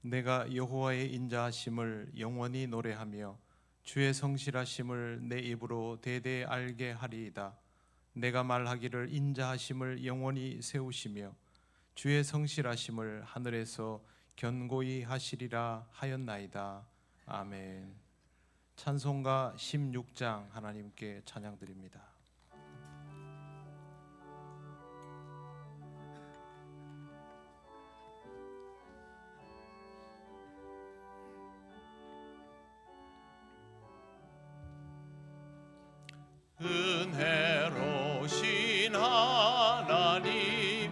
내가 여호와의 인자하심을 영원히 노래하며 주의 성실하심을 내 입으로 대대 알게 하리이다. 내가 말하기를 인자하심을 영원히 세우시며 주의 성실하심을 하늘에서 견고히 하시리라 하였나이다. 아멘. 찬송가 16장 하나님께 찬양드립니다. 은혜로우신 하나님,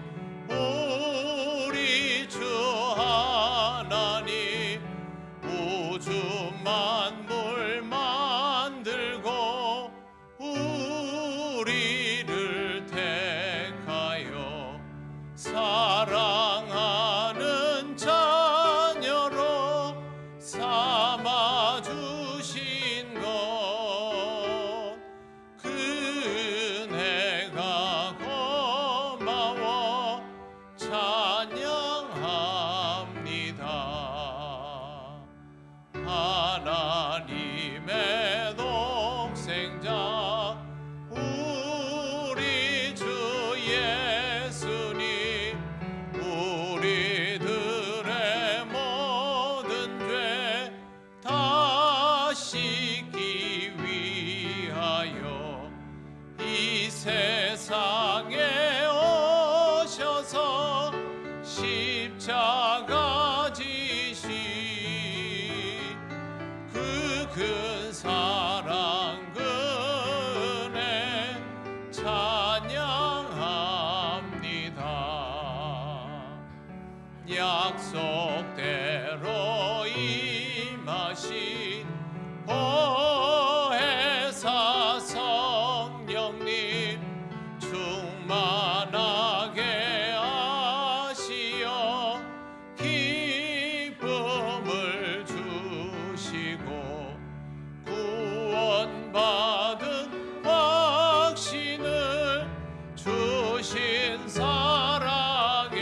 우리 주 하나님, 우주 만물 만들고 우리를 택하여 사랑하는 자녀로 삼아주신 것, 하나님의 독생자 우리 주 예수님, 우리들의 모든 죄 다 씻기 위하여 이 세상에 오셔서 십자가 지신 큰 사랑 그네 찬양합니다. 약속대로 임하신 보혜사 성령님, 충만하게 하시어 기쁨을 주시고 구원받은 확신을 주신 사랑에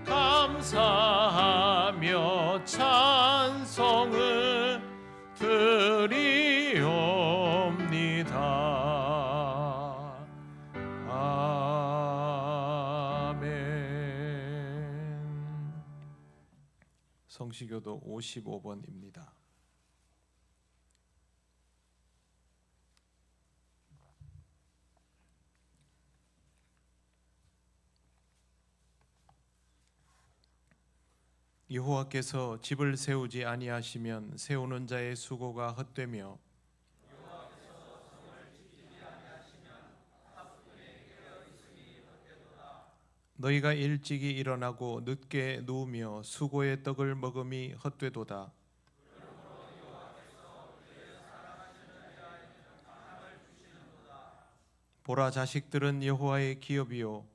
감사하며 찬송을 드리옵니다. 아멘. 성시교도 55번입니다. 여호와께서 집을 세우지 아니하시면 세우는 자의 수고가 헛되며 너희가 일찍이 일어나고 늦게 누우며 수고의 떡을 먹음이 헛되도다. 보라, 자식들은 여호와의 기업이요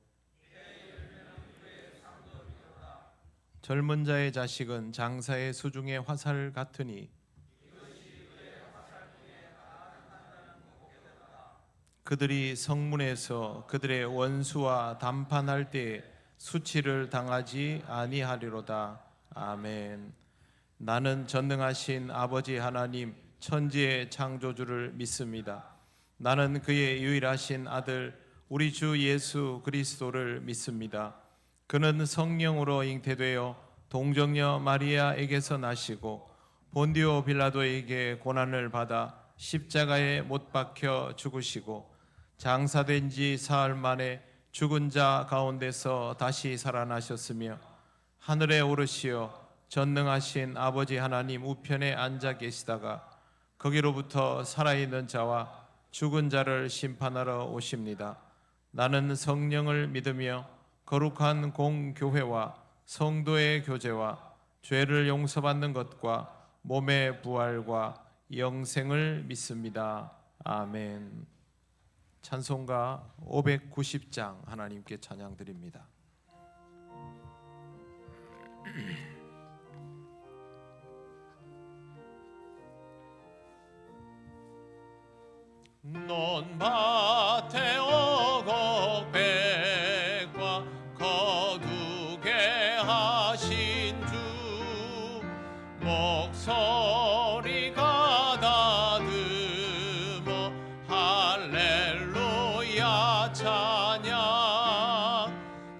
젊은 자의 자식은 장사의 수중의 화살 같으니 그들이 성문에서 그들의 원수와 담판할 때에 수치를 당하지 아니하리로다. 아멘. 나는 전능하신 아버지 하나님 천지의 창조주를 믿습니다. 나는 그의 유일하신 아들 우리 주 예수 그리스도를 믿습니다. 그는 성령으로 잉태되어 동정녀 마리아에게서 나시고 본디오 빌라도에게 고난을 받아 십자가에 못 박혀 죽으시고 장사된 지 사흘 만에 죽은 자 가운데서 다시 살아나셨으며 하늘에 오르시어 전능하신 아버지 하나님 우편에 앉아 계시다가 거기로부터 살아있는 자와 죽은 자를 심판하러 오십니다. 나는 성령을 믿으며 거룩한 공교회와 성도의 교제와 죄를 용서받는 것과 몸의 부활과 영생을 믿습니다. 아멘. 찬송가 590장 하나님께 찬양드립니다. 논밭에 오곡백과 거두게 하시 찬양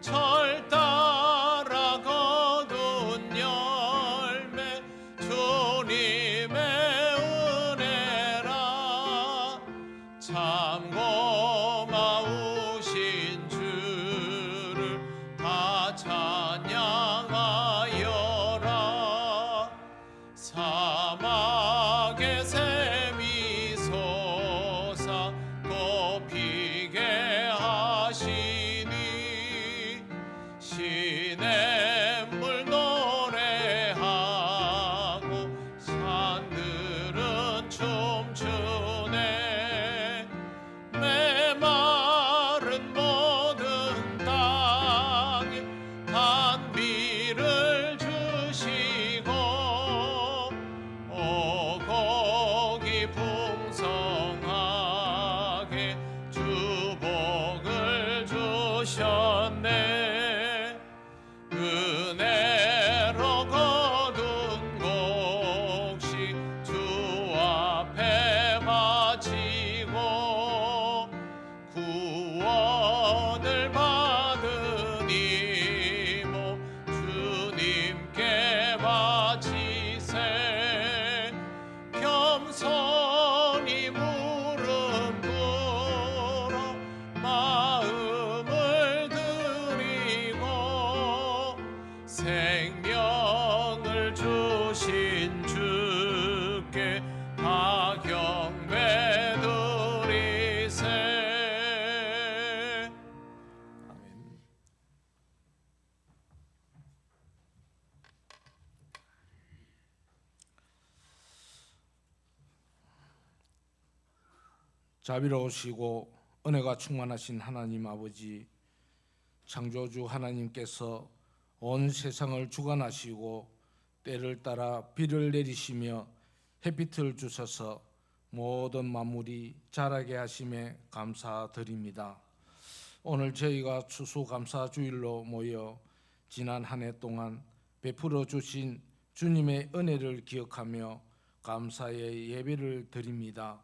철 따라 거둔 열매 주님의 은혜라 참 고마우신 주를 다 찬양하여라 사막의 샘이 솟아 꽃피게 하시니 시냇물 노래하고 산들은 춤추네 메마른 모든 땅에 단비를 주시고 오곡이 풍성하게 주복을 주셨네 은혜로 거둔 곡식 주 앞에 바치고 구원을 받은 이 몸 주님께 바치세 겸손히 무릎 꿇어 마음을 드리고 생명을 주신 주께 다 경배 드리세 아멘. 자비로우시고 은혜가 충만하신 하나님 아버지, 창조주 하나님께서 온 세상을 주관하시고 때를 따라 비를 내리시며 햇빛을 주셔서 모든 만물이 자라게 하심에 감사드립니다. 오늘 저희가 추수감사주일로 모여 지난 한 해 동안 베풀어 주신 주님의 은혜를 기억하며 감사의 예배를 드립니다.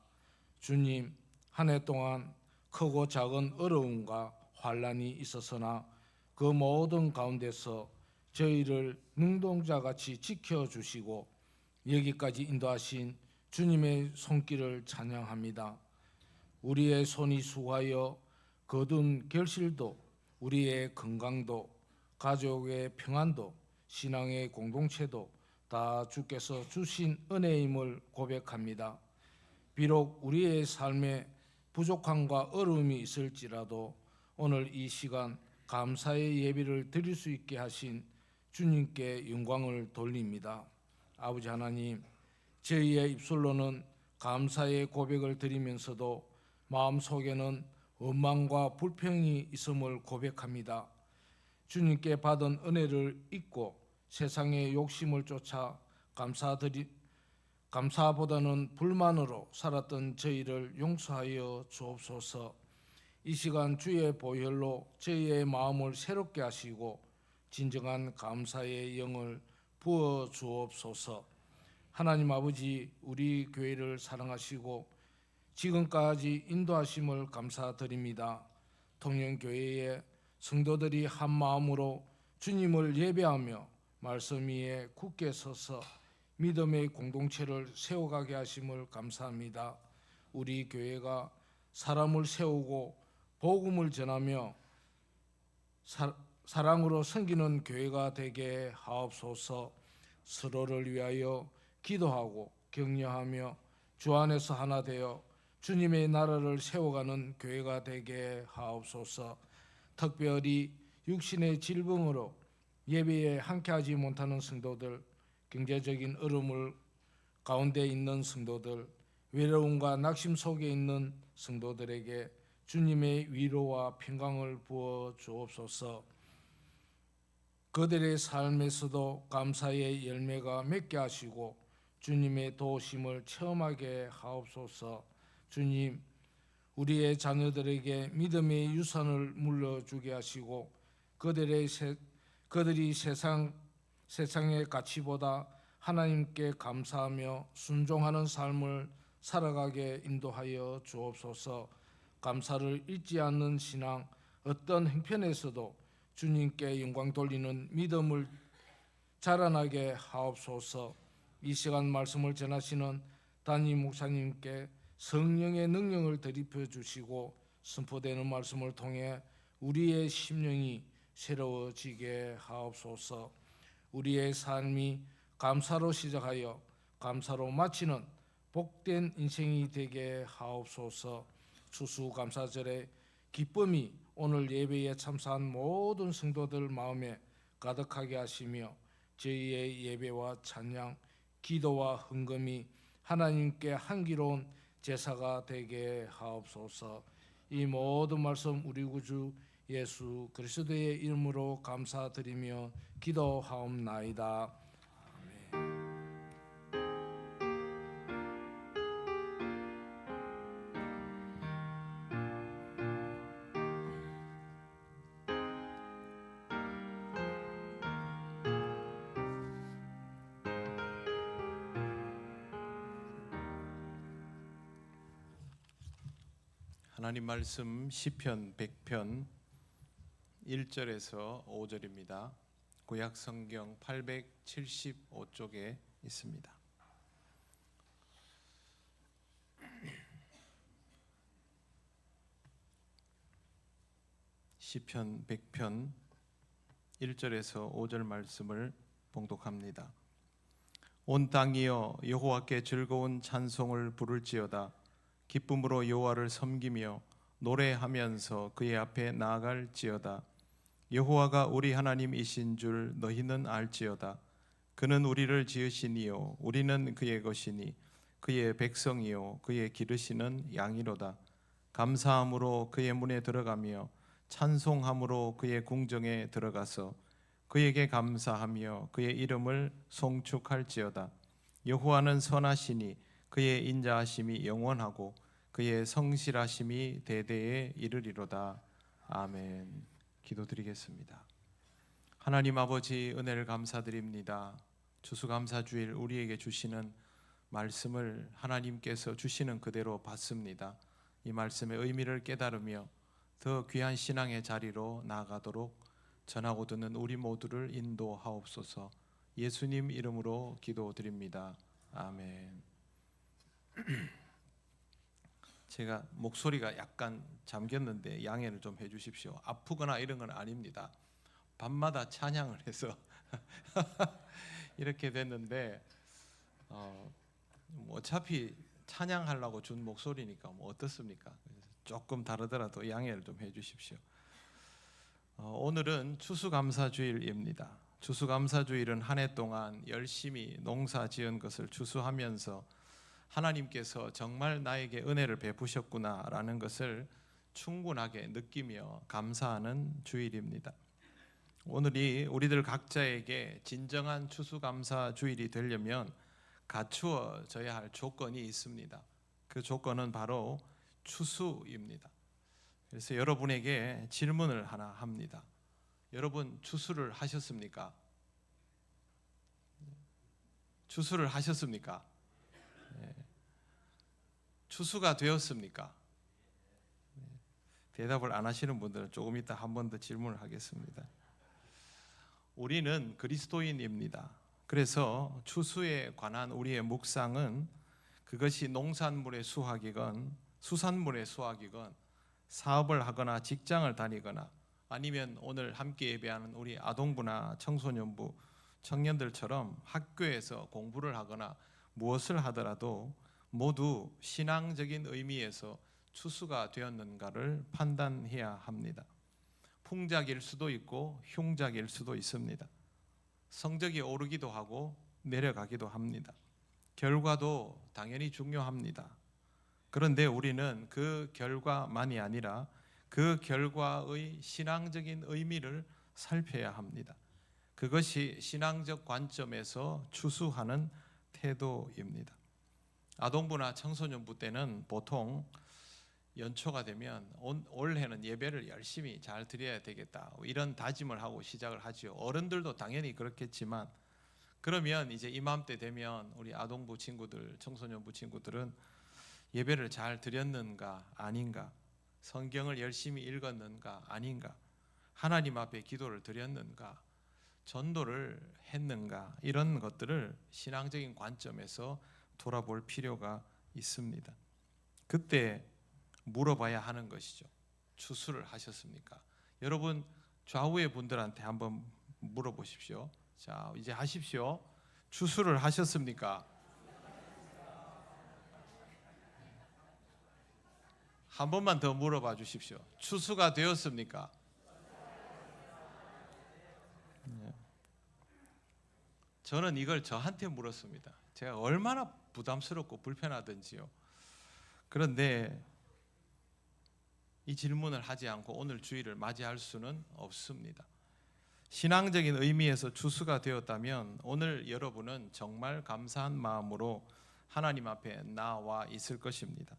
주님, 한 해 동안 크고 작은 어려움과 환난이 있었으나 그 모든 가운데서 저희를 눈동자같이 지켜주시고 여기까지 인도하신 주님의 손길을 찬양합니다. 우리의 손이 수고하여 거둔 결실도, 우리의 건강도, 가족의 평안도, 신앙의 공동체도 다 주께서 주신 은혜임을 고백합니다. 비록 우리의 삶에 부족함과 어려움이 있을지라도 오늘 이 시간 감사의 예배를 드릴 수 있게 하신 주님께 영광을 돌립니다. 아버지 하나님, 저희의 입술로는 감사의 고백을 드리면서도 마음속에는 원망과 불평이 있음을 고백합니다. 주님께 받은 은혜를 잊고 세상의 욕심을 쫓아 감사보다는 불만으로 살았던 저희를 용서하여 주옵소서. 이 시간 주의 보혈로 저희의 마음을 새롭게 하시고 진정한 감사의 영을 부어 주옵소서. 하나님 아버지, 우리 교회를 사랑하시고 지금까지 인도하심을 감사드립니다. 통영교회의 성도들이 한 마음으로 주님을 예배하며 말씀 위에 굳게 서서 믿음의 공동체를 세워가게 하심을 감사합니다. 우리 교회가 사람을 세우고 복음을 전하며 사랑으로 섬기는 교회가 되게 하옵소서. 서로를 위하여 기도하고 격려하며 주 안에서 하나 되어 주님의 나라를 세워가는 교회가 되게 하옵소서. 특별히 육신의 질병으로 예배에 함께하지 못하는 성도들, 경제적인 어려움을 가운데 있는 성도들, 외로움과 낙심 속에 있는 성도들에게 주님의 위로와 평강을 부어 주옵소서. 그들의 삶에서도 감사의 열매가 맺게 하시고 주님의 도우심을 체험하게 하옵소서. 주님, 우리의 자녀들에게 믿음의 유산을 물려주게 하시고 그들이 세상의 가치보다 하나님께 감사하며 순종하는 삶을 살아가게 인도하여 주옵소서. 감사를 잊지 않는 신앙, 어떤 형편에서도 주님께 영광 돌리는 믿음을 자라나게 하옵소서. 이 시간 말씀을 전하시는 담임 목사님께 성령의 능력을 드리켜 주시고 선포되는 말씀을 통해 우리의 심령이 새로워지게 하옵소서. 우리의 삶이 감사로 시작하여 감사로 마치는 복된 인생이 되게 하옵소서. 추수감사절의 기쁨이 오늘 예배에 참석한 모든 성도들 마음에 가득하게 하시며 저희의 예배와 찬양, 기도와 헌금이 하나님께 향기로운 제사가 되게 하옵소서. 이 모든 말씀 우리 구주 예수 그리스도의 이름으로 감사드리며 기도하옵나이다. 아멘. 하나님 말씀 시편 100편 1절에서 5절입니다. 구약 성경 875쪽에 있습니다. 시편 100편 1절에서 5절 말씀을 봉독합니다. 온 땅이여 여호와께 즐거운 찬송을 부를지어다. 기쁨으로 여호와를 섬기며 노래하면서 그의 앞에 나아갈지어다. 여호와가 우리 하나님이신 줄 너희는 알지어다. 그는 우리를 지으시니요 우리는 그의 것이니 그의 백성이요 그의 기르시는 양이로다. 감사함으로 그의 문에 들어가며 찬송함으로 그의 궁정에 들어가서 그에게 감사하며 그의 이름을 송축할지어다. 여호와는 선하시니 그의 인자하심이 영원하고 그의 성실하심이 대대에 이르리로다. 아멘. 기도드리겠습니다. 하나님 아버지, 은혜를 감사드립니다. 추수감사주일 우리에게 주시는 말씀을 하나님께서 주시는 그대로 받습니다. 이 말씀의 의미를 깨달으며 더 귀한 신앙의 자리로 나아가도록 전하고 듣는 우리 모두를 인도하옵소서. 예수님 이름으로 기도드립니다. 아멘. 제가 목소리가 약간 잠겼는데 양해를 좀 해주십시오. 아프거나 이런 건 아닙니다. 밤마다 찬양을 해서 이렇게 됐는데 어차피 찬양하려고 준 목소리니까 뭐 어떻습니까? 조금 다르더라도 양해를 좀 해주십시오. 오늘은 추수감사주일입니다. 추수감사주일은 한 해 동안 열심히 농사 지은 것을 추수하면서 하나님께서 정말 나에게 은혜를 베푸셨구나라는 것을 충분하게 느끼며 감사하는 주일입니다. 오늘이 우리들 각자에게 진정한 추수감사주일이 되려면 갖추어져야 할 조건이 있습니다. 그 조건은 바로 추수입니다. 그래서 여러분에게 질문을 하나 합니다. 여러분 추수를 하셨습니까? 추수를 하셨습니까? 추수가 되었습니까? 대답을 안 하시는 분들은 조금 이따 한 번 더 질문을 하겠습니다. 우리는 그리스도인입니다. 그래서 추수에 관한 우리의 묵상은 그것이 농산물의 수확이건 수산물의 수확이건 사업을 하거나 직장을 다니거나 아니면 오늘 함께 예배하는 우리 아동부나 청소년부 청년들처럼 학교에서 공부를 하거나 무엇을 하더라도 모두 신앙적인 의미에서 추수가 되었는가를 판단해야 합니다. 풍작일 수도 있고 흉작일 수도 있습니다. 성적이 오르기도 하고 내려가기도 합니다. 결과도 당연히 중요합니다. 그런데 우리는 그 결과만이 아니라 그 결과의 신앙적인 의미를 살펴야 합니다. 그것이 신앙적 관점에서 추수하는 태도입니다. 아동부나 청소년부 때는 보통 연초가 되면 올해는 예배를 열심히 잘 드려야 되겠다 이런 다짐을 하고 시작을 하죠. 어른들도 당연히 그렇겠지만 그러면 이제 이맘때 되면 우리 아동부 친구들, 청소년부 친구들은 예배를 잘 드렸는가 아닌가 성경을 열심히 읽었는가 아닌가, 하나님 앞에 기도를 드렸는가, 전도를 했는가, 이런 것들을 신앙적인 관점에서 돌아볼 필요가 있습니다. 그때 물어봐야 하는 것이죠. 추수를 하셨습니까? 여러분 좌우의 분들한테 한번 물어보십시오. 자, 이제 하십시오. 추수를 하셨습니까? 한 번만 더 물어봐 주십시오. 추수가 되었습니까? 저는 이걸 저한테 물었습니다. 제가 얼마나 부담스럽고 불편하던지요. 그런데 이 질문을 하지 않고 오늘 주일을 맞이할 수는 없습니다. 신앙적인 의미에서 추수가 되었다면 오늘 여러분은 정말 감사한 마음으로 하나님 앞에 나와 있을 것입니다.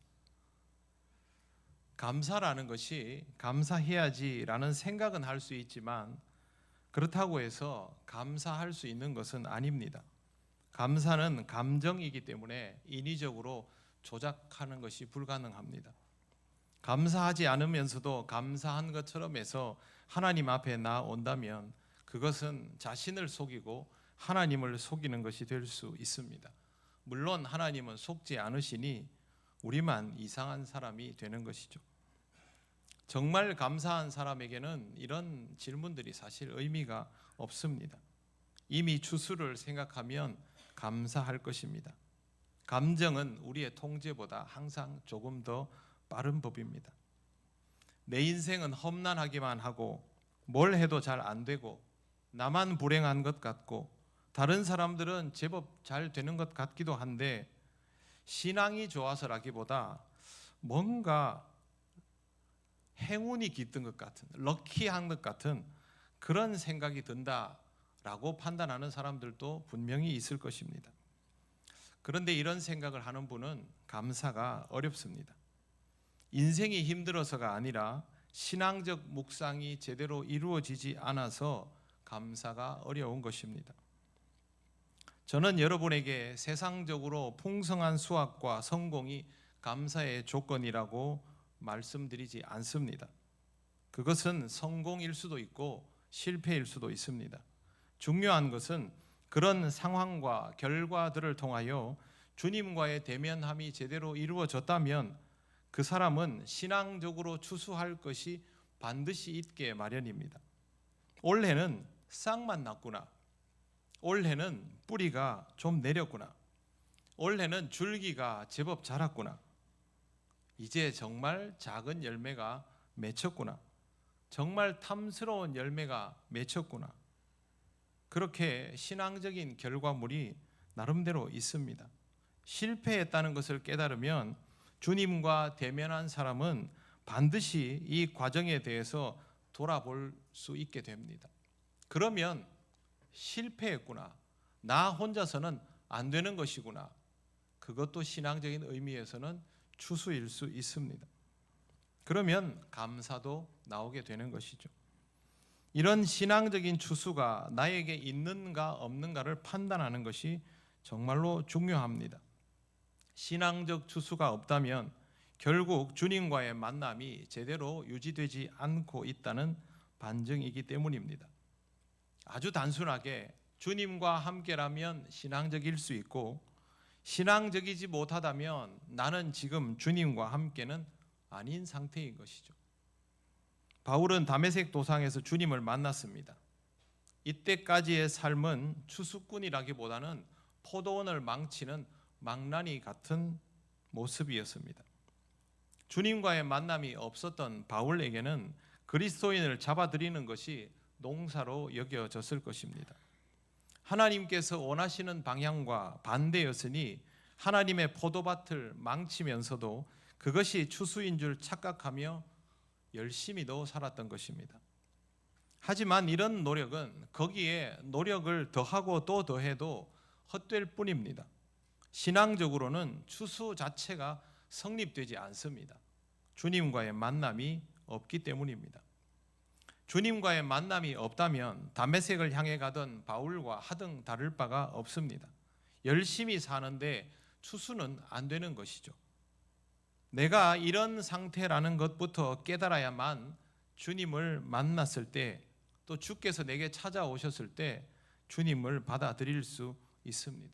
감사라는 것이 감사해야지라는 생각은 할 수 있지만 그렇다고 해서 감사할 수 있는 것은 아닙니다. 감사는 감정이기 때문에 인위적으로 조작하는 것이 불가능합니다. 감사하지 않으면서도 감사한 것처럼 해서 하나님 앞에 나온다면 그것은 자신을 속이고 하나님을 속이는 것이 될 수 있습니다. 물론 하나님은 속지 않으시니 우리만 이상한 사람이 되는 것이죠. 정말 감사한 사람에게는 이런 질문들이 사실 의미가 없습니다. 이미 추수를 생각하면 감사할 것입니다. 감정은 우리의 통제보다 항상 조금 더 빠른 법입니다. 내 인생은 험난하기만 하고 뭘 해도 잘 안 되고 나만 불행한 것 같고 다른 사람들은 제법 잘 되는 것 같기도 한데 신앙이 좋아서라기보다 뭔가 행운이 깃든 것 같은, 럭키한 것 같은 그런 생각이 든다라고 판단하는 사람들도 분명히 있을 것입니다. 그런데 이런 생각을 하는 분은 감사가 어렵습니다. 인생이 힘들어서가 아니라 신앙적 묵상이 제대로 이루어지지 않아서 감사가 어려운 것입니다. 저는 여러분에게 세상적으로 풍성한 수확과 성공이 감사의 조건이라고 말씀드리지 않습니다. 그것은 성공일 수도 있고 실패일 수도 있습니다. 중요한 것은 그런 상황과 결과들을 통하여 주님과의 대면함이 제대로 이루어졌다면 그 사람은 신앙적으로 추수할 것이 반드시 있게 마련입니다. 올해는 싹만 났구나. 올해는 뿌리가 좀 내렸구나. 올해는 줄기가 제법 자랐구나. 이제 정말 작은 열매가 맺혔구나. 정말 탐스러운 열매가 맺혔구나. 그렇게 신앙적인 결과물이 나름대로 있습니다. 실패했다는 것을 깨달으면 주님과 대면한 사람은 반드시 이 과정에 대해서 돌아볼 수 있게 됩니다. 그러면 실패했구나. 나 혼자서는 안 되는 것이구나. 그것도 신앙적인 의미에서는 추수일 수 있습니다. 그러면 감사도 나오게 되는 것이죠. 이런 신앙적인 추수가 나에게 있는가 없는가를 판단하는 것이 정말로 중요합니다. 신앙적 추수가 없다면 결국 주님과의 만남이 제대로 유지되지 않고 있다는 반증이기 때문입니다. 아주 단순하게 주님과 함께라면 신앙적일 수 있고 신앙적이지 못하다면 나는 지금 주님과 함께는 아닌 상태인 것이죠. 바울은 다메섹 도상에서 주님을 만났습니다. 이때까지의 삶은 추수꾼이라기보다는 포도원을 망치는 망나니 같은 모습이었습니다. 주님과의 만남이 없었던 바울에게는 그리스도인을 잡아들이는 것이 농사로 여겨졌을 것입니다. 하나님께서 원하시는 방향과 반대였으니 하나님의 포도밭을 망치면서도 그것이 추수인 줄 착각하며 열심히도 살았던 것입니다. 하지만 이런 노력은 거기에 노력을 더하고 또 더해도 헛될 뿐입니다. 신앙적으로는 추수 자체가 성립되지 않습니다. 주님과의 만남이 없기 때문입니다. 주님과의 만남이 없다면 다메섹을 향해 가던 바울과 하등 다를 바가 없습니다. 열심히 사는데 추수는 안 되는 것이죠. 내가 이런 상태라는 것부터 깨달아야만 주님을 만났을 때, 또 주께서 내게 찾아오셨을 때 주님을 받아들일 수 있습니다.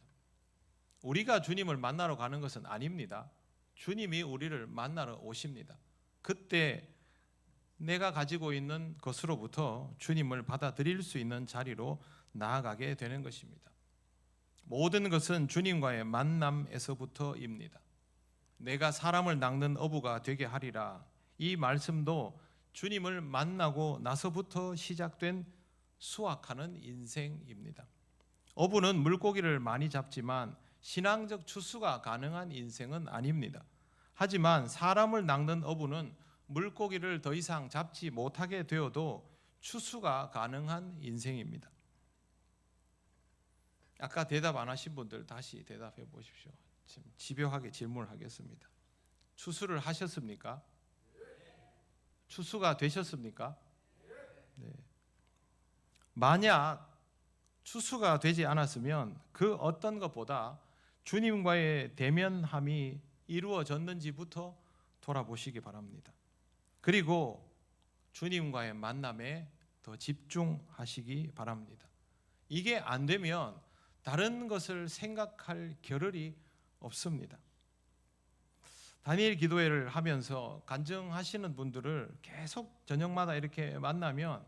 우리가 주님을 만나러 가는 것은 아닙니다. 주님이 우리를 만나러 오십니다. 그때 내가 가지고 있는 것으로부터 주님을 받아들일 수 있는 자리로 나아가게 되는 것입니다. 모든 것은 주님과의 만남에서부터입니다. 내가 사람을 낚는 어부가 되게 하리라. 이 말씀도 주님을 만나고 나서부터 시작된 수확하는 인생입니다. 어부는 물고기를 많이 잡지만 신앙적 추수가 가능한 인생은 아닙니다. 하지만 사람을 낚는 어부는 물고기를 더 이상 잡지 못하게 되어도 추수가 가능한 인생입니다. 아까 대답 안 하신 분들 다시 대답해 보십시오. 지금 집요하게 질문을 하겠습니다. 추수를 하셨습니까? 추수가 되셨습니까? 네. 만약 추수가 되지 않았으면 그 어떤 것보다 주님과의 대면함이 이루어졌는지부터 돌아보시기 바랍니다. 그리고 주님과의 만남에 더 집중하시기 바랍니다. 이게 안 되면 다른 것을 생각할 겨를이 없습니다. 다니엘 기도회를 하면서 간증하시는 분들을 계속 저녁마다 이렇게 만나면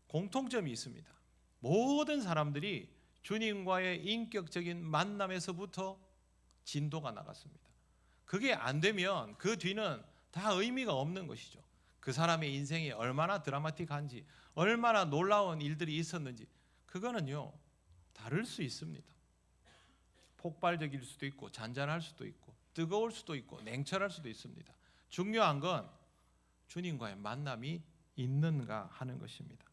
공통점이 있습니다. 모든 사람들이 주님과의 인격적인 만남에서부터 진도가 나갔습니다. 그게 안 되면 그 뒤는 다 의미가 없는 것이죠. 그 사람의 인생이 얼마나 드라마틱한지, 얼마나 놀라운 일들이 있었는지, 그거는요 다를 수 있습니다. 폭발적일 수도 있고 잔잔할 수도 있고 뜨거울 수도 있고 냉철할 수도 있습니다. 중요한 건 주님과의 만남이 있는가 하는 것입니다.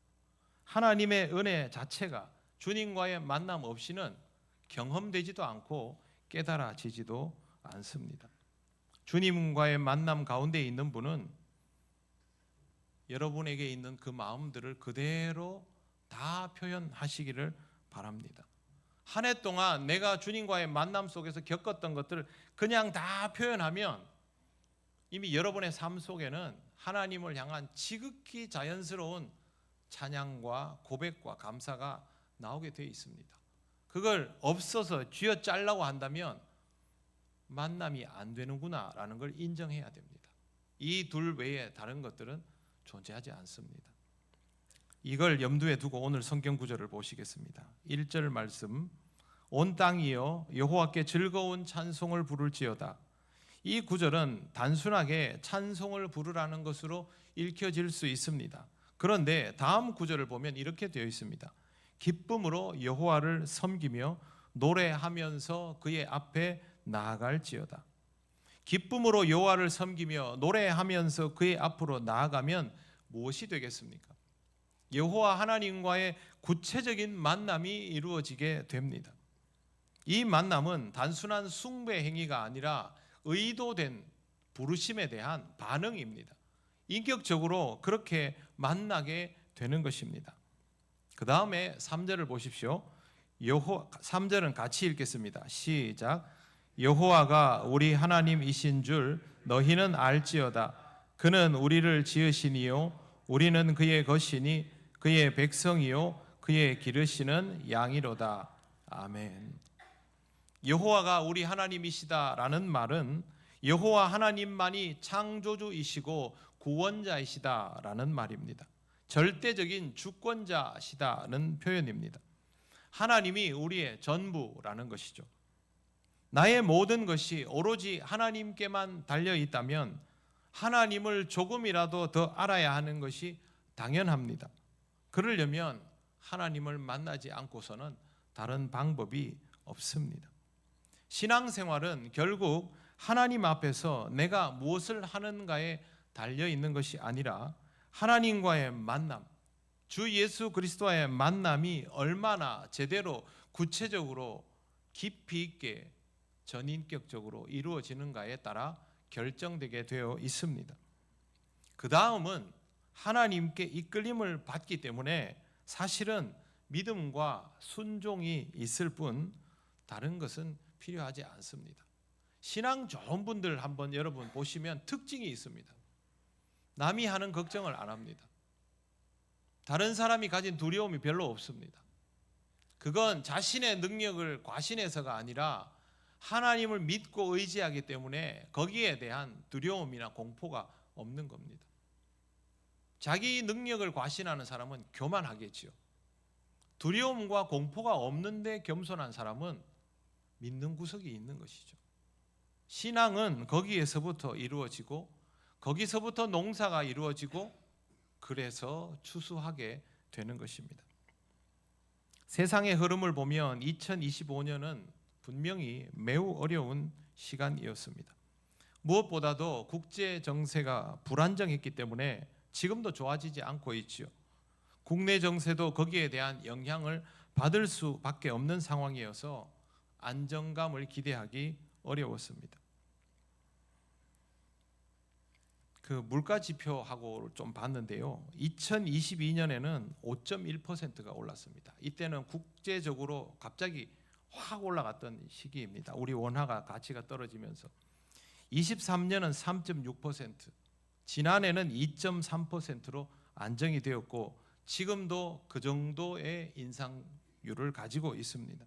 하나님의 은혜 자체가 주님과의 만남 없이는 경험되지도 않고 깨달아지지도 않습니다. 주님과의 만남 가운데 있는 분은 여러분에게 있는 그 마음들을 그대로 다 표현하시기를 바랍니다. 한 해 동안 내가 주님과의 만남 속에서 겪었던 것들을 그냥 다 표현하면 이미 여러분의 삶 속에는 하나님을 향한 지극히 자연스러운 찬양과 고백과 감사가 나오게 되어 있습니다. 그걸 없어서 쥐어짜려고 한다면 만남이 안 되는구나 라는 걸 인정해야 됩니다. 이 둘 외에 다른 것들은 존재하지 않습니다. 이걸 염두에 두고 오늘 성경 구절을 보시겠습니다. 1절 말씀, 온 땅이여 여호와께 즐거운 찬송을 부를지어다. 이 구절은 단순하게 찬송을 부르라는 것으로 읽혀질 수 있습니다. 그런데 다음 구절을 보면 이렇게 되어 있습니다. 기쁨으로 여호와를 섬기며 노래하면서 그의 앞에 나아갈지어다. 기쁨으로 여호와를 섬기며 노래하면서 그의 앞으로 나아가면 무엇이 되겠습니까? 여호와 하나님과의 구체적인 만남이 이루어지게 됩니다. 이 만남은 단순한 숭배 행위가 아니라 의도된 부르심에 대한 반응입니다. 인격적으로 그렇게 만나게 되는 것입니다. 그 다음에 3절을 보십시오. 3절은 같이 읽겠습니다. 시작. 여호와가 우리 하나님이신 줄 너희는 알지어다. 그는 우리를 지으시니요 우리는 그의 것이니 그의 백성이요 그의 기르시는 양이로다. 아멘. 여호와가 우리 하나님이시다라는 말은 여호와 하나님만이 창조주이시고 구원자이시다라는 말입니다. 절대적인 주권자시다는 표현입니다. 하나님이 우리의 전부라는 것이죠. 나의 모든 것이 오로지 하나님께만 달려 있다면 하나님을 조금이라도 더 알아야 하는 것이 당연합니다. 그러려면 하나님을 만나지 않고서는 다른 방법이 없습니다. 신앙생활은 결국 하나님 앞에서 내가 무엇을 하는가에 달려 있는 것이 아니라 하나님과의 만남, 주 예수 그리스도와의 만남이 얼마나 제대로 구체적으로 깊이 있게 전인격적으로 이루어지는가에 따라 결정되게 되어 있습니다. 그 다음은 하나님께 이끌림을 받기 때문에 사실은 믿음과 순종이 있을 뿐 다른 것은 필요하지 않습니다. 신앙 좋은 분들 한번 여러분 보시면 특징이 있습니다. 남이 하는 걱정을 안 합니다. 다른 사람이 가진 두려움이 별로 없습니다. 그건 자신의 능력을 과신해서가 아니라 하나님을 믿고 의지하기 때문에 거기에 대한 두려움이나 공포가 없는 겁니다. 자기 능력을 과신하는 사람은 교만하겠지요. 두려움과 공포가 없는데 겸손한 사람은 믿는 구석이 있는 것이죠. 신앙은 거기에서부터 이루어지고 거기서부터 농사가 이루어지고 그래서 추수하게 되는 것입니다. 세상의 흐름을 보면 2025년은 분명히 매우 어려운 시간이었습니다. 무엇보다도 국제 정세가 불안정했기 때문에 지금도 좋아지지 않고 있지요. 국내 정세도 거기에 대한 영향을 받을 수밖에 없는 상황이어서 안정감을 기대하기 어려웠습니다. 그 물가 지표하고 좀 봤는데요. 2022년에는 5.1%가 올랐습니다. 이때는 국제적으로 갑자기 확 올라갔던 시기입니다. 우리 원화가 가치가 떨어지면서 23년은 3.6%, 지난해는 2.3%로 안정이 되었고 지금도 그 정도의 인상률을 가지고 있습니다.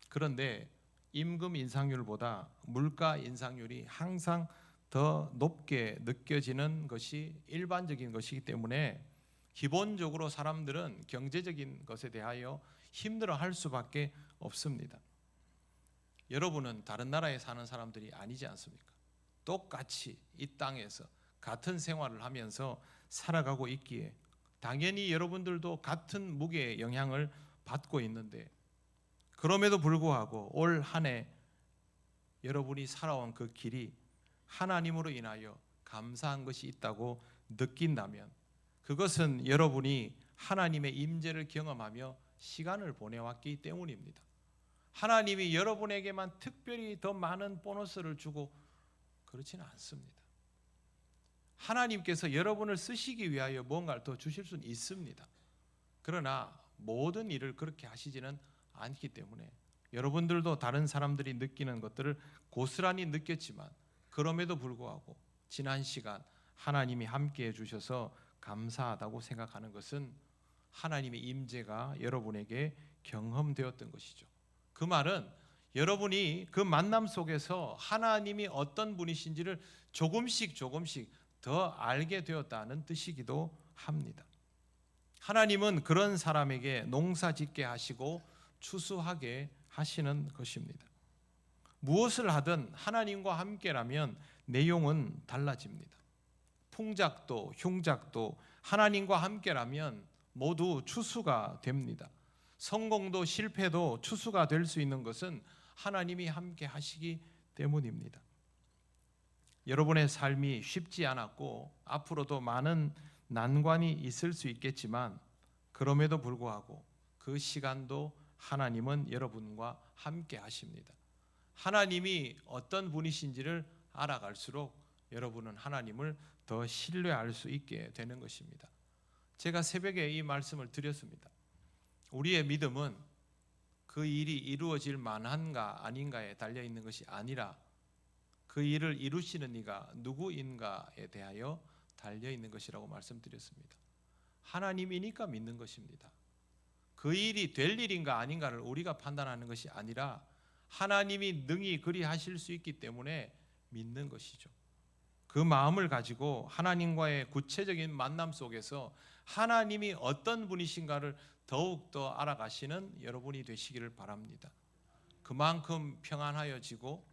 그런데 임금 인상률보다 물가 인상률이 항상 더 높게 느껴지는 것이 일반적인 것이기 때문에 기본적으로 사람들은 경제적인 것에 대하여 힘들어할 수밖에 없습니다. 여러분은 다른 나라에 사는 사람들이 아니지 않습니까? 똑같이 이 땅에서 같은 생활을 하면서 살아가고 있기에 당연히 여러분들도 같은 무게의 영향을 받고 있는데 그럼에도 불구하고 올 한 해 여러분이 살아온 그 길이 하나님으로 인하여 감사한 것이 있다고 느낀다면 그것은 여러분이 하나님의 임재를 경험하며 시간을 보내왔기 때문입니다. 하나님이 여러분에게만 특별히 더 많은 보너스를 주고 그렇지는 않습니다. 하나님께서 여러분을 쓰시기 위하여 뭔가를 더 주실 수는 있습니다. 그러나 모든 일을 그렇게 하시지는 않기 때문에 여러분들도 다른 사람들이 느끼는 것들을 고스란히 느꼈지만 그럼에도 불구하고 지난 시간 하나님이 함께해 주셔서 감사하다고 생각하는 것은 하나님의 임재가 여러분에게 경험되었던 것이죠. 그 말은 여러분이 그 만남 속에서 하나님이 어떤 분이신지를 조금씩 더 알게 되었다는 뜻이기도 합니다. 하나님은 그런 사람에게 농사 짓게 하시고 추수하게 하시는 것입니다. 무엇을 하든 하나님과 함께라면 내용은 달라집니다. 풍작도 흉작도 하나님과 함께라면 모두 추수가 됩니다. 성공도 실패도 추수가 될 수 있는 것은 하나님이 함께 하시기 때문입니다. 여러분의 삶이 쉽지 않았고 앞으로도 많은 난관이 있을 수 있겠지만 그럼에도 불구하고 그 시간도 하나님은 여러분과 함께 하십니다. 하나님이 어떤 분이신지를 알아갈수록 여러분은 하나님을 더 신뢰할 수 있게 되는 것입니다. 제가 새벽에 이 말씀을 드렸습니다. 우리의 믿음은 그 일이 이루어질 만한가 아닌가에 달려 있는 것이 아니라 그 일을 이루시는 이가 누구인가에 대하여 달려 있는 것이라고 말씀드렸습니다. 하나님이니까 믿는 것입니다. 그 일이 될 일인가 아닌가를 우리가 판단하는 것이 아니라 하나님이 능히 그리하실 수 있기 때문에 믿는 것이죠. 그 마음을 가지고 하나님과의 구체적인 만남 속에서 하나님이 어떤 분이신가를 더욱더 알아가시는 여러분이 되시기를 바랍니다. 그만큼 평안하여지고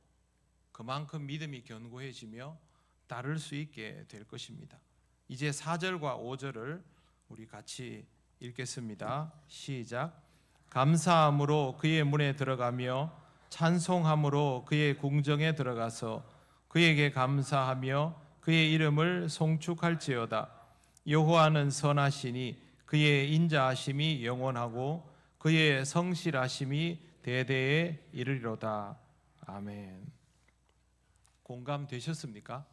그만큼 믿음이 견고해지며 따를 수 있게 될 것입니다. 이제 4절과 5절을 우리 같이 읽겠습니다. 시작. 감사함으로 그의 문에 들어가며 찬송함으로 그의 궁정에 들어가서 그에게 감사하며 그의 이름을 송축할지어다. 여호와는 선하시니 그의 인자하심이 영원하고 그의 성실하심이 대대에 이르리로다. 아멘. 공감되셨습니까?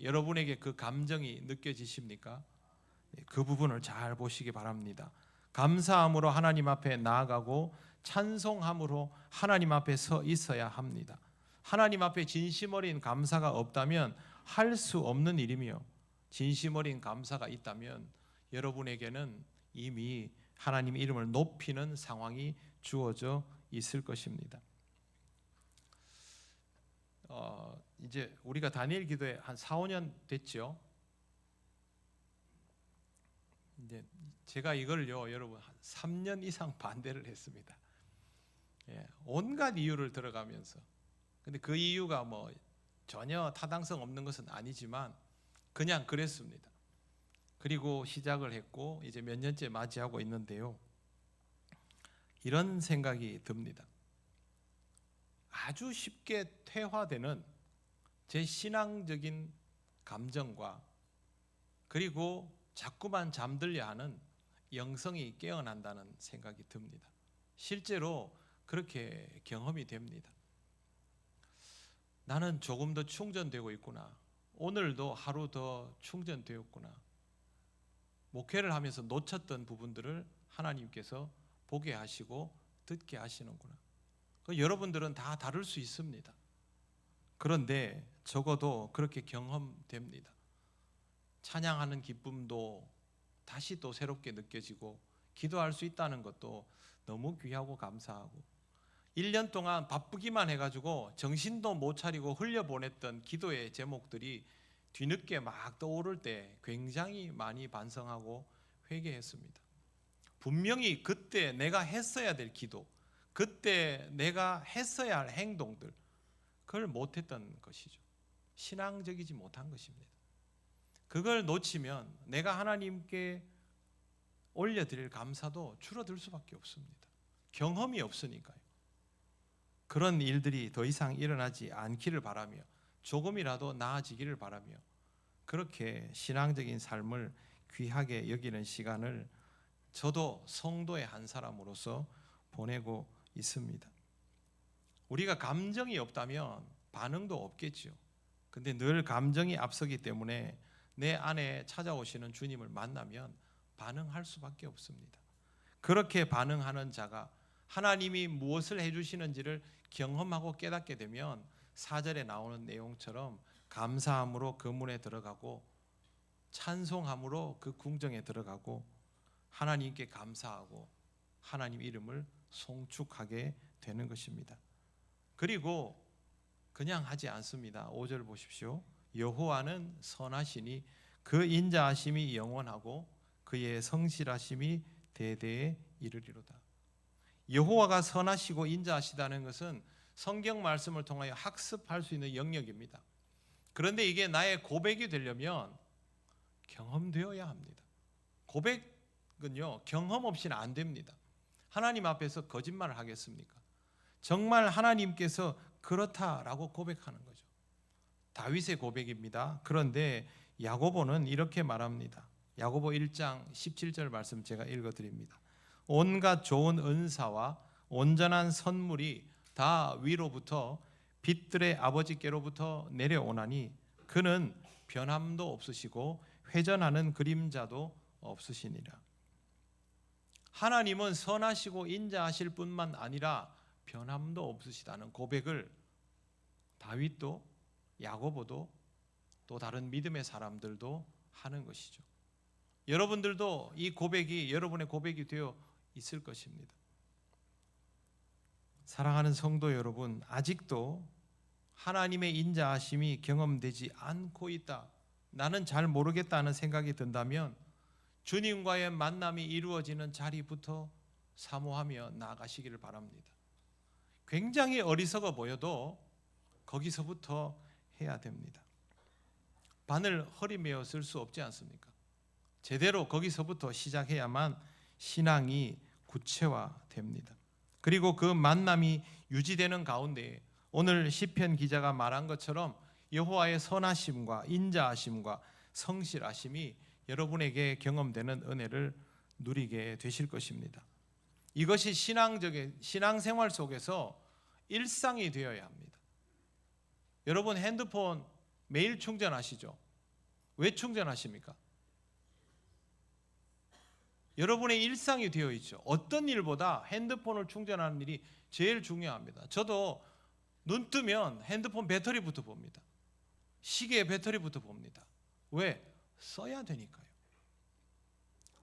여러분에게 그 감정이 느껴지십니까? 그 부분을 잘 보시기 바랍니다. 감사함으로 하나님 앞에 나아가고 찬송함으로 하나님 앞에 서 있어야 합니다. 하나님 앞에 진심 어린 감사가 없다면 할 수 없는 일이며, 진심 어린 감사가 있다면 여러분에게는 이미 하나님 이름을 높이는 상황이 주어져 있을 것입니다. 이제 우리가 다니엘 기도에 한 4, 5년 됐죠. 이제 제가 이걸요, 여러분, 한 3년 이상 반대를 했습니다. 온갖 이유를 들어가면서. 근데 그 이유가 뭐 전혀 타당성 없는 것은 아니지만 그냥 그랬습니다. 그리고 시작을 했고 이제 몇 년째 맞이하고 있는데요. 이런 생각이 듭니다. 아주 쉽게 퇴화되는 제 신앙적인 감정과 그리고 자꾸만 잠들려 하는 영성이 깨어난다는 생각이 듭니다. 실제로 그렇게 경험이 됩니다. 나는 조금 더 충전되고 있구나. 오늘도 하루 더 충전되었구나. 목회를 하면서 놓쳤던 부분들을 하나님께서 보게 하시고 듣게 하시는구나. 여러분들은 다 다를 수 있습니다. 그런데 적어도 그렇게 경험됩니다. 찬양하는 기쁨도 다시 또 새롭게 느껴지고 기도할 수 있다는 것도 너무 귀하고 감사하고 1년 동안 바쁘기만 해가지고 정신도 못 차리고 흘려보냈던 기도의 제목들이 뒤늦게 막 떠오를 때 굉장히 많이 반성하고 회개했습니다. 분명히 그때 내가 했어야 될 기도, 그때 내가 했어야 할 행동들, 그걸 못했던 것이죠. 신앙적이지 못한 것입니다. 그걸 놓치면 내가 하나님께 올려드릴 감사도 줄어들 수밖에 없습니다. 경험이 없으니까요. 그런 일들이 더 이상 일어나지 않기를 바라며 조금이라도 나아지기를 바라며 그렇게 신앙적인 삶을 귀하게 여기는 시간을 저도 성도의 한 사람으로서 보내고 있습니다. 우리가 감정이 없다면 반응도 없겠죠. 근데 늘 감정이 앞서기 때문에 내 안에 찾아오시는 주님을 만나면 반응할 수밖에 없습니다. 그렇게 반응하는 자가 하나님이 무엇을 해주시는지를 경험하고 깨닫게 되면 4절에 나오는 내용처럼 감사함으로 그 문에 들어가고 찬송함으로 그 궁정에 들어가고 하나님께 감사하고 하나님 이름을 송축하게 되는 것입니다. 그리고 그냥 하지 않습니다. 5절 보십시오. 여호와는 선하시니 그 인자하심이 영원하고 그의 성실하심이 대대에 이르리로다. 여호와가 선하시고 인자하시다는 것은 성경 말씀을 통하여 학습할 수 있는 영역입니다. 그런데 이게 나의 고백이 되려면 경험되어야 합니다. 고백은요, 경험 없이는 안 됩니다. 하나님 앞에서 거짓말을 하겠습니까? 정말 하나님께서 그렇다라고 고백하는 거죠. 다윗의 고백입니다. 그런데 야고보는 이렇게 말합니다. 야고보 1장 17절 말씀 제가 읽어드립니다. 온갖 좋은 은사와 온전한 선물이 다 위로부터 빛들의 아버지께로부터 내려오나니 그는 변함도 없으시고 회전하는 그림자도 없으시니라. 하나님은 선하시고 인자하실 뿐만 아니라 변함도 없으시다는 고백을 다윗도 야고보도 또 다른 믿음의 사람들도 하는 것이죠. 여러분들도 이 고백이 여러분의 고백이 되어 있을 것입니다. 사랑하는 성도 여러분, 아직도 하나님의 인자하심이 경험되지 않고 있다, 나는 잘 모르겠다는 생각이 든다면 주님과의 만남이 이루어지는 자리부터 사모하며 나아가시기를 바랍니다. 굉장히 어리석어 보여도 거기서부터 해야 됩니다. 바늘 허리메어 쓸 수 없지 않습니까? 제대로 거기서부터 시작해야만 신앙이 구체화됩니다. 그리고 그 만남이 유지되는 가운데 오늘 시편 기자가 말한 것처럼 여호와의 선하심과 인자하심과 성실하심이 여러분에게 경험되는 은혜를 누리게 되실 것입니다. 이것이 신앙생활 속에서 일상이 되어야 합니다. 여러분 핸드폰 매일 충전하시죠? 왜 충전하십니까? 여러분의 일상이 되어 있죠. 어떤 일보다 핸드폰을 충전하는 일이 제일 중요합니다. 저도 눈 뜨면 핸드폰 배터리부터 봅니다. 시계 배터리부터 봅니다. 왜? 써야 되니까요.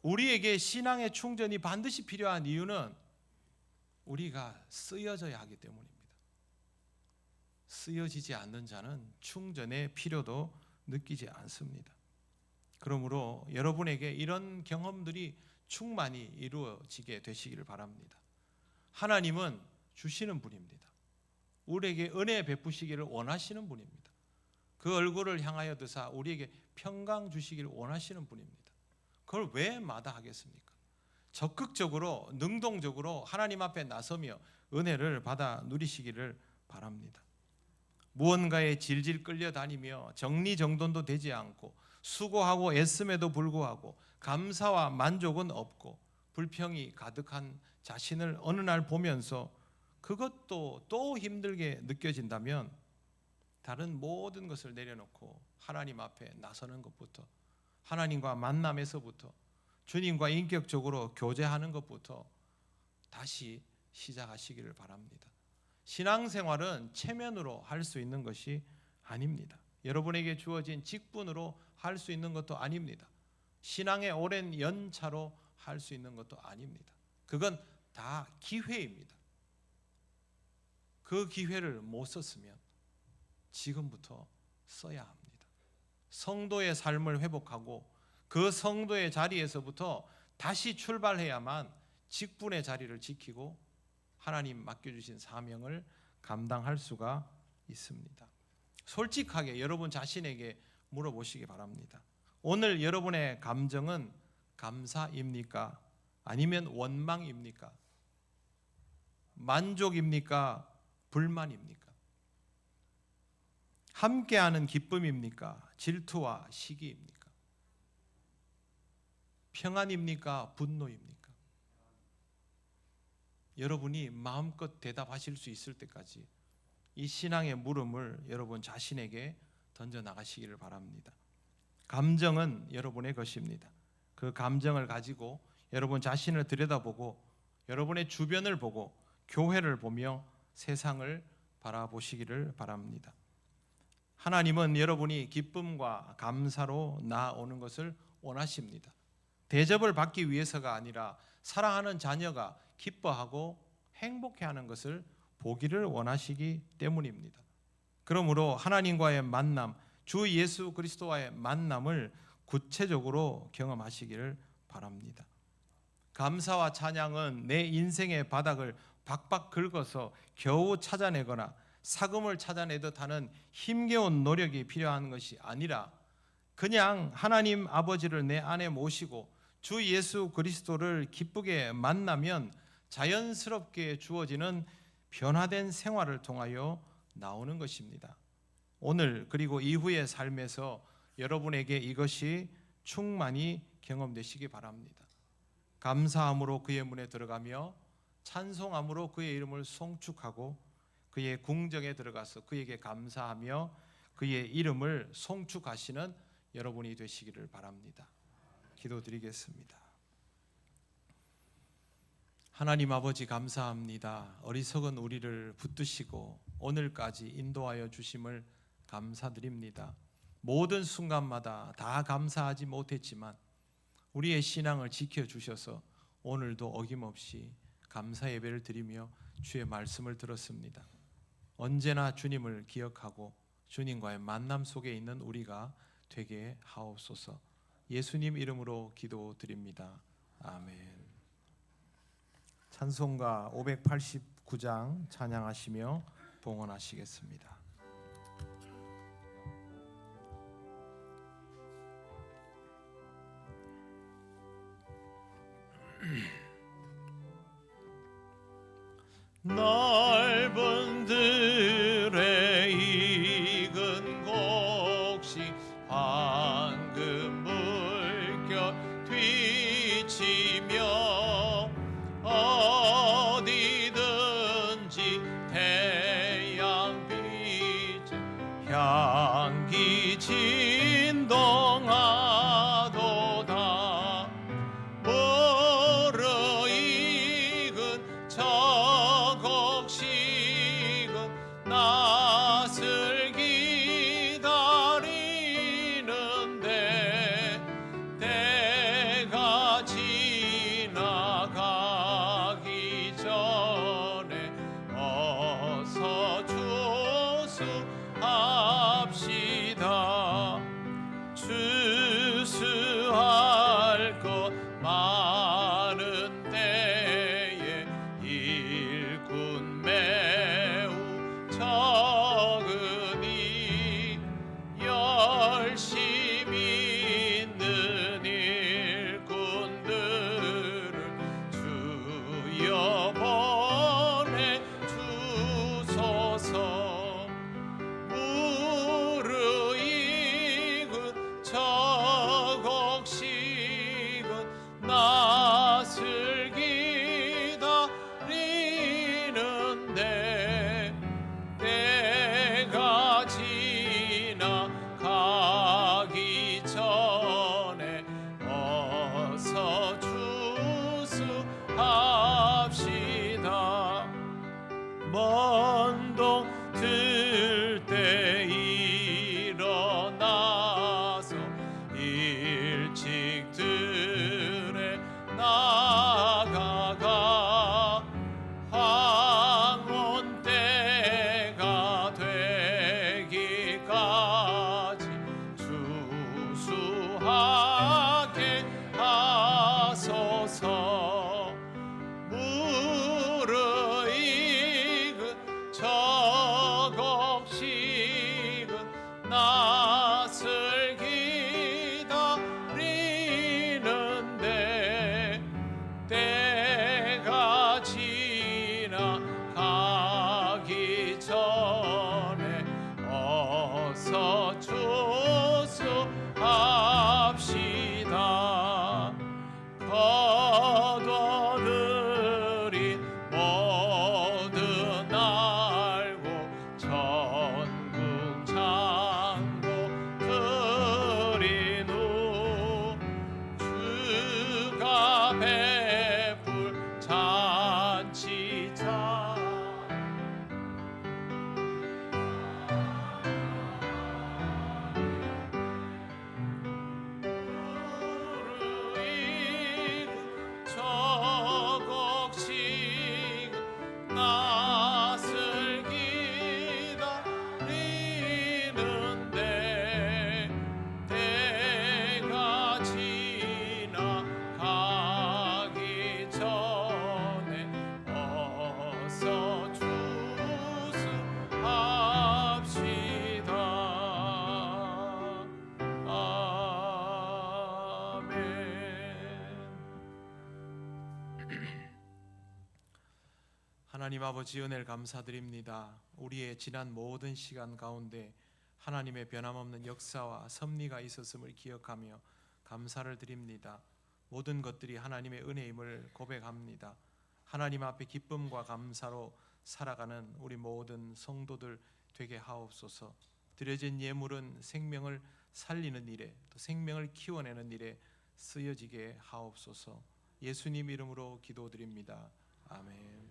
우리에게 신앙의 충전이 반드시 필요한 이유는 우리가 쓰여져야 하기 때문입니다. 쓰여지지 않는 자는 충전의 필요도 느끼지 않습니다. 그러므로 여러분에게 이런 경험들이 충만히 이루어지게 되시기를 바랍니다. 하나님은 주시는 분입니다. 우리에게 은혜 베푸시기를 원하시는 분입니다. 그 얼굴을 향하여 드사 우리에게 평강 주시기를 원하시는 분입니다. 그걸 왜 마다하겠습니까? 적극적으로 능동적으로 하나님 앞에 나서며 은혜를 받아 누리시기를 바랍니다. 무언가에 질질 끌려다니며 정리정돈도 되지 않고 수고하고 애씀에도 불구하고 감사와 만족은 없고 불평이 가득한 자신을 어느 날 보면서 그것도 또 힘들게 느껴진다면 다른 모든 것을 내려놓고 하나님 앞에 나서는 것부터, 하나님과 만남에서부터, 주님과 인격적으로 교제하는 것부터 다시 시작하시기를 바랍니다. 신앙생활은 체면으로 할 수 있는 것이 아닙니다. 여러분에게 주어진 직분으로 할 수 있는 것도 아닙니다. 신앙의 오랜 연차로 할 수 있는 것도 아닙니다. 그건 다 기회입니다. 그 기회를 못 썼으면 지금부터 써야 합니다. 성도의 삶을 회복하고 그 성도의 자리에서부터 다시 출발해야만 직분의 자리를 지키고 하나님 맡겨주신 사명을 감당할 수가 있습니다. 솔직하게 여러분 자신에게 물어보시기 바랍니다. 오늘 여러분의 감정은 감사입니까? 아니면 원망입니까? 만족입니까? 불만입니까? 함께하는 기쁨입니까? 질투와 시기입니까? 평안입니까? 분노입니까? 여러분이 마음껏 대답하실 수 있을 때까지 이 신앙의 물음을 여러분 자신에게 던져 나가시기를 바랍니다. 감정은 여러분의 것입니다. 그 감정을 가지고 여러분 자신을 들여다보고 여러분의 주변을 보고 교회를 보며 세상을 바라보시기를 바랍니다. 하나님은 여러분이 기쁨과 감사로 나아오는 것을 원하십니다. 대접을 받기 위해서가 아니라 사랑하는 자녀가 기뻐하고 행복해하는 것을 보기를 원하시기 때문입니다. 그러므로 하나님과의 만남, 주 예수 그리스도와의 만남을 구체적으로 경험하시기를 바랍니다. 감사와 찬양은 내 인생의 바닥을 박박 긁어서 겨우 찾아내거나 사금을 찾아내듯 하는 힘겨운 노력이 필요한 것이 아니라 그냥 하나님 아버지를 내 안에 모시고 주 예수 그리스도를 기쁘게 만나면 자연스럽게 주어지는 변화된 생활을 통하여 나오는 것입니다. 오늘 그리고 이후의 삶에서 여러분에게 이것이 충만히 경험되시기 바랍니다. 감사함으로 그의 문에 들어가며 찬송함으로 그의 이름을 송축하고 그의 궁정에 들어가서 그에게 감사하며 그의 이름을 송축하시는 여러분이 되시기를 바랍니다. 기도드리겠습니다. 하나님 아버지 감사합니다. 어리석은 우리를 붙드시고 오늘까지 인도하여 주심을 감사드립니다. 모든 순간마다 다 감사하지 못했지만 우리의 신앙을 지켜주셔서 오늘도 어김없이 감사 예배를 드리며 주의 말씀을 들었습니다. 언제나 주님을 기억하고 주님과의 만남 속에 있는 우리가 되게 하옵소서. 예수님 이름으로 기도드립니다. 아멘. 찬송가 589장 찬양하시며 봉헌하시겠습니다. 넓은 들의 익은 곡식 황금 물결 뒤치며 어디든지 태양 빛에 향기 진동하도다. 무르익은 저 곡식은 나 베풀 잔치자 저곡식 낯을 기다리는데 때가 지나가기 전에 어서 주수합시다. 하나님 아버지 은혜를 감사드립니다. 우리의 지난 모든 시간 가운데 하나님의 변함없는 역사와 섭리가 있었음을 기억하며 감사를 드립니다. 모든 것들이 하나님의 은혜임을 고백합니다. 하나님 앞에 기쁨과 감사로 살아가는 우리 모든 성도들 되게 하옵소서. 드려진 예물은 생명을 살리는 일에, 또 생명을 키워내는 일에 쓰여지게 하옵소서. 예수님 이름으로 기도드립니다. 아멘.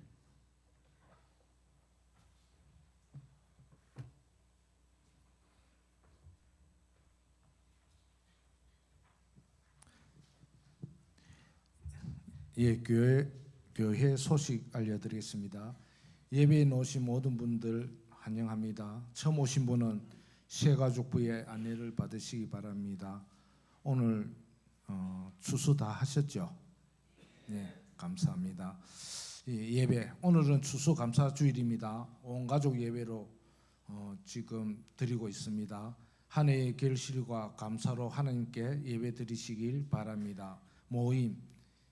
예, 교회 소식 알려드리겠습니다. 예배에 오신 모든 분들 환영합니다. 처음 오신 분은 새가족부의 안내를 받으시기 바랍니다. 오늘 추수 다 하셨죠? 네, 감사합니다. 예배 오늘은 추수 감사 주일입니다. 온 가족 예배로 지금 드리고 있습니다. 한 해의 결실과 감사로 하나님께 예배 드리시길 바랍니다. 모임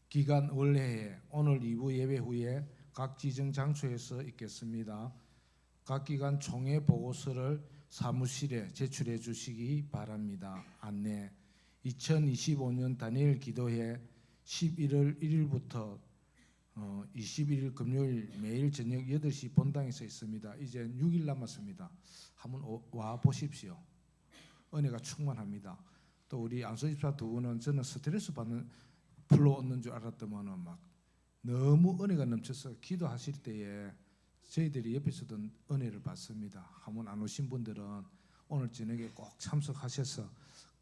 기간 원래에 오늘 2부 예배 후에 각 지정 장소에서 있겠습니다. 각 기간 총회 보고서를 사무실에 제출해 주시기 바랍니다. 안내 2025년 다니엘 기도회 11월 1일부터 21일 금요일 매일 저녁 8시 본당에서 있습니다. 이제 6일 남았습니다. 한번 와 보십시오. 은혜가 충만합니다. 또 우리 안수집사 두 분은 저는 스트레스 받는 풀로 얻는 줄 알았더만은 막 너무 은혜가 넘쳐서 기도하실 때에 저희들이 옆에서도 은혜를 받습니다. 한번 안 오신 분들은 오늘 저녁에 꼭 참석하셔서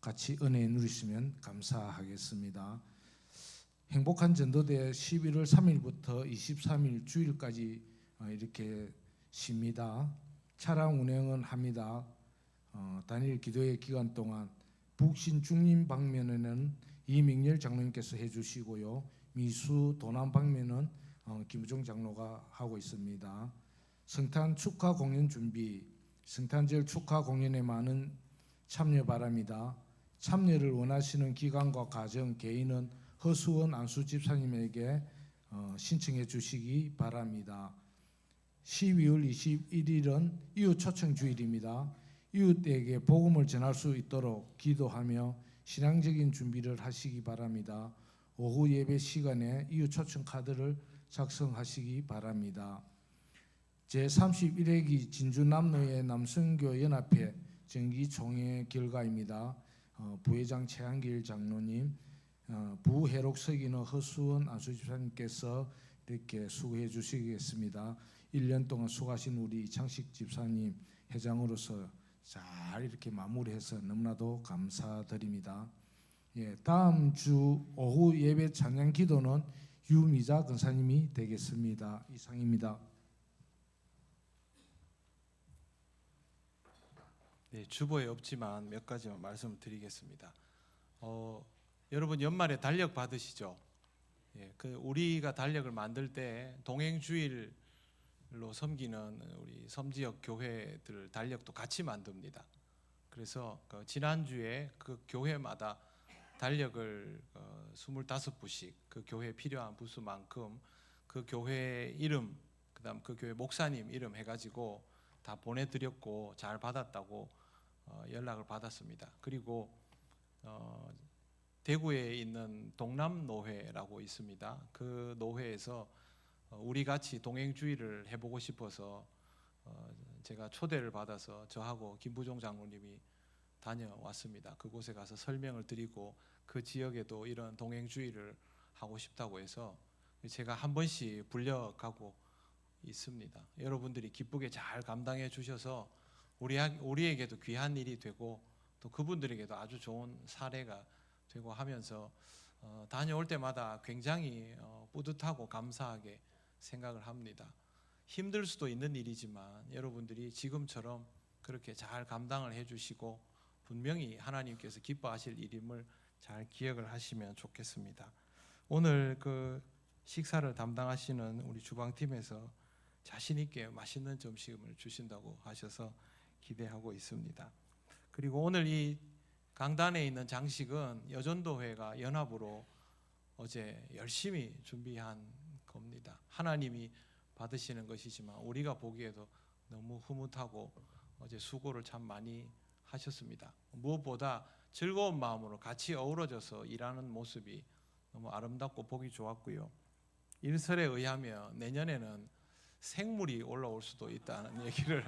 같이 은혜 누리시면 감사하겠습니다. 행복한 전도대 11월 3일부터 23일 주일까지 이렇게 쉽니다. 차량 운행은 합니다. 단일 기도의 기간 동안 북신 중림 방면에는 이명렬 장로님께서 해주시고요. 미수 도남 방면은 김우종 장로가 하고 있습니다. 성탄 축하 공연 준비, 성탄절 축하 공연에 많은 참여 바랍니다. 참여를 원하시는 기관과 가정, 개인은 허수원 안수 집사님에게 신청해 주시기 바랍니다. 12월 21일은 이웃 초청 주일입니다. 이웃에게 복음을 전할 수 있도록 기도하며 신앙적인 준비를 하시기 바랍니다. 오후 예배 시간에 이웃 초청 카드를 작성하시기 바랍니다. 제31회기 진주남로의 남성교연합회 정기총회 결과입니다. 부회장 최한길 장로님, 부회록 서기는 허수원 안수집사님께서 이렇게 수고해 주시겠습니다. 1년 동안 수고하신 우리 이창식 집사님 회장으로서 잘 이렇게 마무리해서 너무나도 감사드립니다. 예, 다음 주 오후 예배 찬양 기도는 유미자 권사님이 되겠습니다. 이상입니다. 네, 주보에 없지만 몇 가지만 말씀을 드리겠습니다. 여러분 연말에 달력 받으시죠? 예, 우리가 달력을 만들 때 동행주일로 섬기는 우리 섬지역 교회들 달력도 같이 만듭니다. 그래서 지난주에 그 교회마다 달력을 25부씩 그 교회에 필요한 부수만큼 그 교회 이름, 그다음 그 교회 목사님 이름 해가지고 다 보내드렸고 잘 받았다고 연락을 받았습니다. 그리고 대구에 있는 동남노회라고 있습니다. 그 노회에서 우리 같이 동행주의를 해보고 싶어서 제가 초대를 받아서 저하고 김부종 장로님이 다녀왔습니다. 그곳에 가서 설명을 드리고 그 지역에도 이런 동행주의를 하고 싶다고 해서 제가 한 번씩 불려가고 있습니다. 여러분들이 기쁘게 잘 감당해 주셔서 우리에게도 귀한 일이 되고 또 그분들에게도 아주 좋은 사례가 되고 하면서 다녀올 때마다 굉장히 뿌듯하고 감사하게 생각을 합니다. 힘들 수도 있는 일이지만 여러분들이 지금처럼 그렇게 잘 감당을 해주시고 분명히 하나님께서 기뻐하실 일임을 잘 기억을 하시면 좋겠습니다. 오늘 그 식사를 담당하시는 우리 주방팀에서 자신 있게 맛있는 점심을 주신다고 하셔서 기대하고 있습니다. 그리고 오늘 이 강단에 있는 장식은 여전도회가 연합으로 어제 열심히 준비한 겁니다. 하나님이 받으시는 것이지만 우리가 보기에도 너무 흐뭇하고 어제 수고를 참 많이 하셨습니다. 무엇보다 즐거운 마음으로 같이 어우러져서 일하는 모습이 너무 아름답고 보기 좋았고요. 일설에 의하면 내년에는 생물이 올라올 수도 있다는 얘기를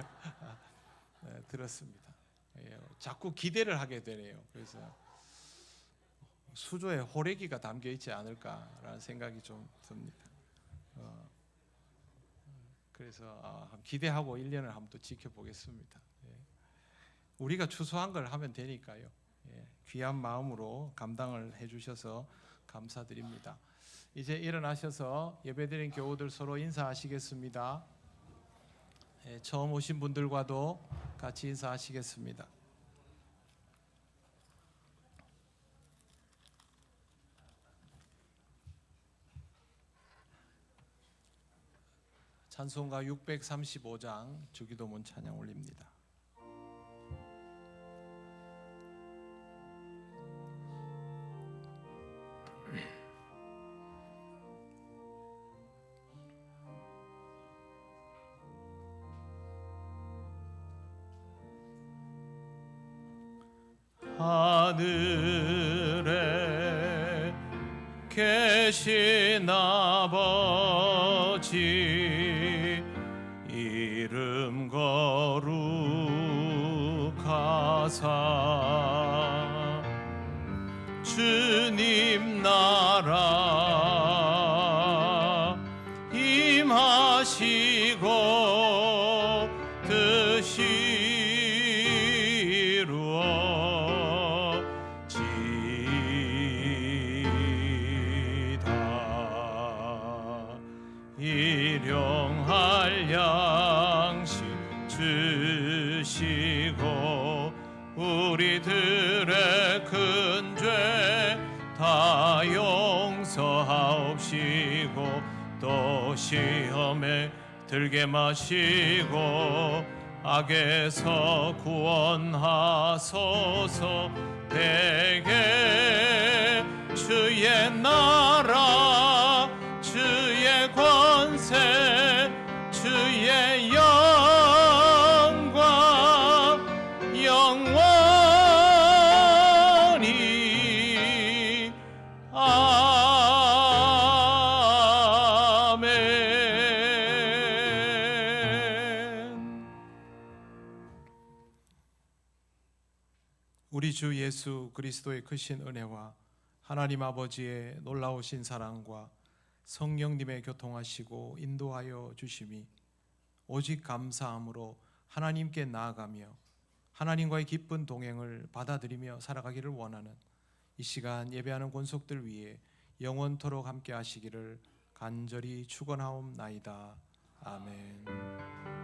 들었습니다. 자꾸 기대를 하게 되네요. 그래서 수조에 호래기가 담겨 있지 않을까라는 생각이 좀 듭니다. 그래서 기대하고 1년을 한번 또 지켜보겠습니다. 우리가 추수한 걸 하면 되니까요. 귀한 마음으로 감당을 해주셔서 감사드립니다. 이제 일어나셔서 예배드린 교우들 서로 인사하시겠습니다. 처음 오신 분들과도 같이 인사하시겠습니다. 찬송가 635장 주기도문 찬양 올립니다. 하늘에 계신 아버지 이름 거룩하사 주님 나라 임하시고 뜻이 일용할 양식 주시고 우리들의 큰 죄 다 용서하옵시고 또 시험에 들게 마시고 악에서 구원하소서. 대개 주의 나라 주의 권세 주의 영광 영원히 아멘. 우리 주 예수 그리스도의 크신 은혜와 하나님 아버지의 놀라우신 사랑과 성령님의 교통하시고 인도하여 주심이 오직 감사함으로 하나님께 나아가며 하나님과의 기쁜 동행을 받아들이며 살아가기를 원하는 이 시간 예배하는 권속들 위해 영원토록 함께 하시기를 간절히 축원하옵나이다. 아멘.